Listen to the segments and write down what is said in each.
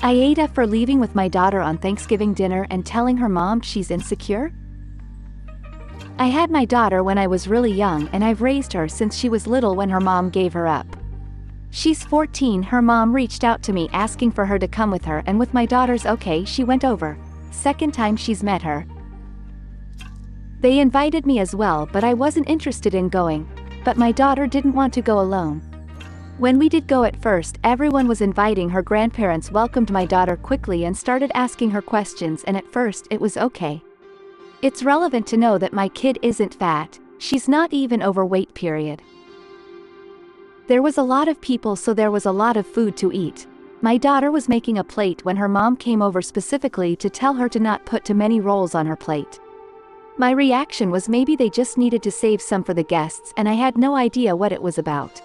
AITA for leaving with my daughter on Thanksgiving dinner and telling her mom she's insecure? I had my daughter when I was really young and I've raised her since she was little when her mom gave her up. She's 14, her mom reached out to me asking for her to come with her, and with my daughter's okay she went over. Second time she's met her. They invited me as well, but I wasn't interested in going. But my daughter didn't want to go alone. When we did go at first, everyone was inviting her grandparents welcomed my daughter quickly and started asking her questions, and at first it was okay. It's relevant to know that my kid isn't fat, she's not even overweight period. There was a lot of people, so there was a lot of food to eat. My daughter was making a plate when her mom came over specifically to tell her to not put too many rolls on her plate. My reaction was maybe they just needed to save some for the guests, and I had no idea what it was about.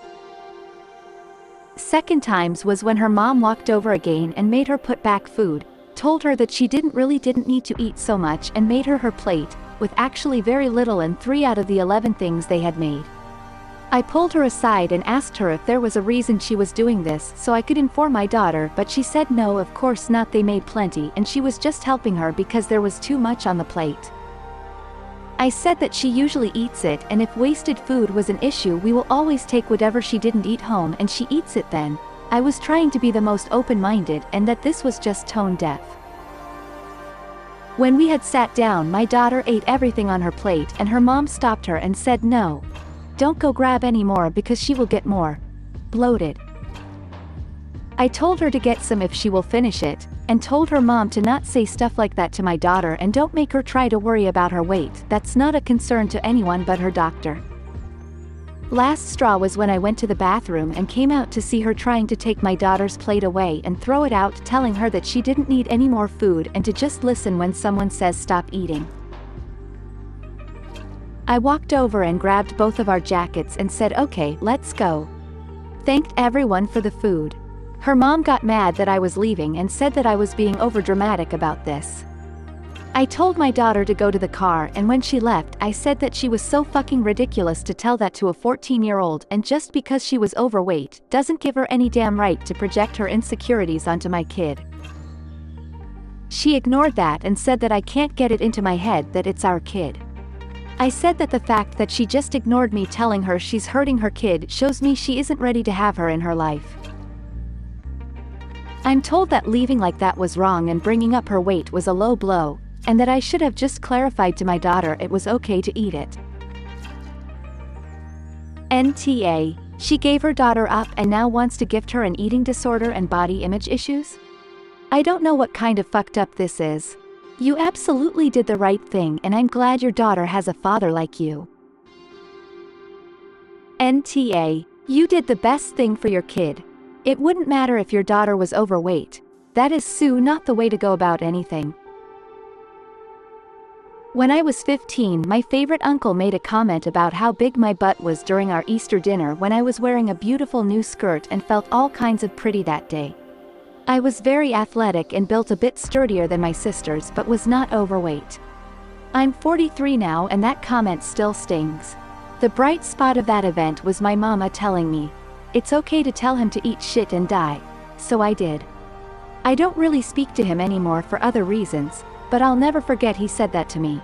Second times was when her mom walked over again and made her put back food, told her that she didn't need to eat so much, and made her plate, with actually very little and 3 out of the 11 things they had made. I pulled her aside and asked her if there was a reason she was doing this so I could inform my daughter, but she said no, of course not, they made plenty and she was just helping her because there was too much on the plate. I said that she usually eats it, and if wasted food was an issue we will always take whatever she didn't eat home and she eats it then. I was trying to be the most open-minded and that this was just tone deaf. When we had sat down, my daughter ate everything on her plate and her mom stopped her and said no. Don't go grab any more because she will get more bloated. I told her to get some if she will finish it, and told her mom to not say stuff like that to my daughter and don't make her try to worry about her weight, that's not a concern to anyone but her doctor. Last straw was when I went to the bathroom and came out to see her trying to take my daughter's plate away and throw it out, telling her that she didn't need any more food and to just listen when someone says stop eating. I walked over and grabbed both of our jackets and said okay, let's go. Thanked everyone for the food. Her mom got mad that I was leaving and said that I was being overdramatic about this. I told my daughter to go to the car, and when she left I said that she was so fucking ridiculous to tell that to a 14-year-old, and just because she was overweight doesn't give her any damn right to project her insecurities onto my kid. She ignored that and said that I can't get it into my head that it's our kid. I said that the fact that she just ignored me telling her she's hurting her kid shows me she isn't ready to have her in her life. I'm told that leaving like that was wrong and bringing up her weight was a low blow, and that I should have just clarified to my daughter it was okay to eat it. NTA, she gave her daughter up and now wants to gift her an eating disorder and body image issues? I don't know what kind of fucked up this is. You absolutely did the right thing, and I'm glad your daughter has a father like you. NTA, you did the best thing for your kid. It wouldn't matter if your daughter was overweight. That is not the way to go about anything. When I was 15, my favorite uncle made a comment about how big my butt was during our Easter dinner when I was wearing a beautiful new skirt and felt all kinds of pretty that day. I was very athletic and built a bit sturdier than my sisters but was not overweight. I'm 43 now and that comment still stings. The bright spot of that event was my mama telling me, it's okay to tell him to eat shit and die. So I did. I don't really speak to him anymore for other reasons, but I'll never forget he said that to me.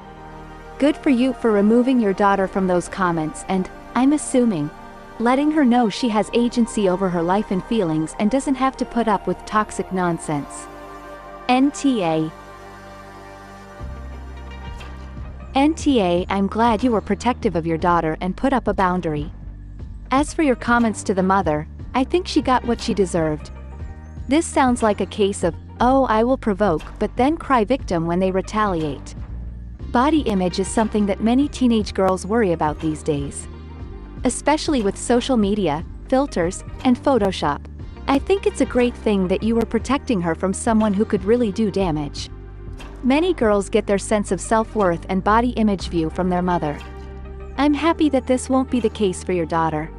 Good for you for removing your daughter from those comments and, I'm assuming, letting her know she has agency over her life and feelings and doesn't have to put up with toxic nonsense. NTA. NTA, I'm glad you were protective of your daughter and put up a boundary. As for your comments to the mother, I think she got what she deserved. This sounds like a case of, oh, I will provoke but then cry victim when they retaliate. Body image is something that many teenage girls worry about these days. Especially with social media, filters, and Photoshop. I think it's a great thing that you were protecting her from someone who could really do damage. Many girls get their sense of self-worth and body image view from their mother. I'm happy that this won't be the case for your daughter.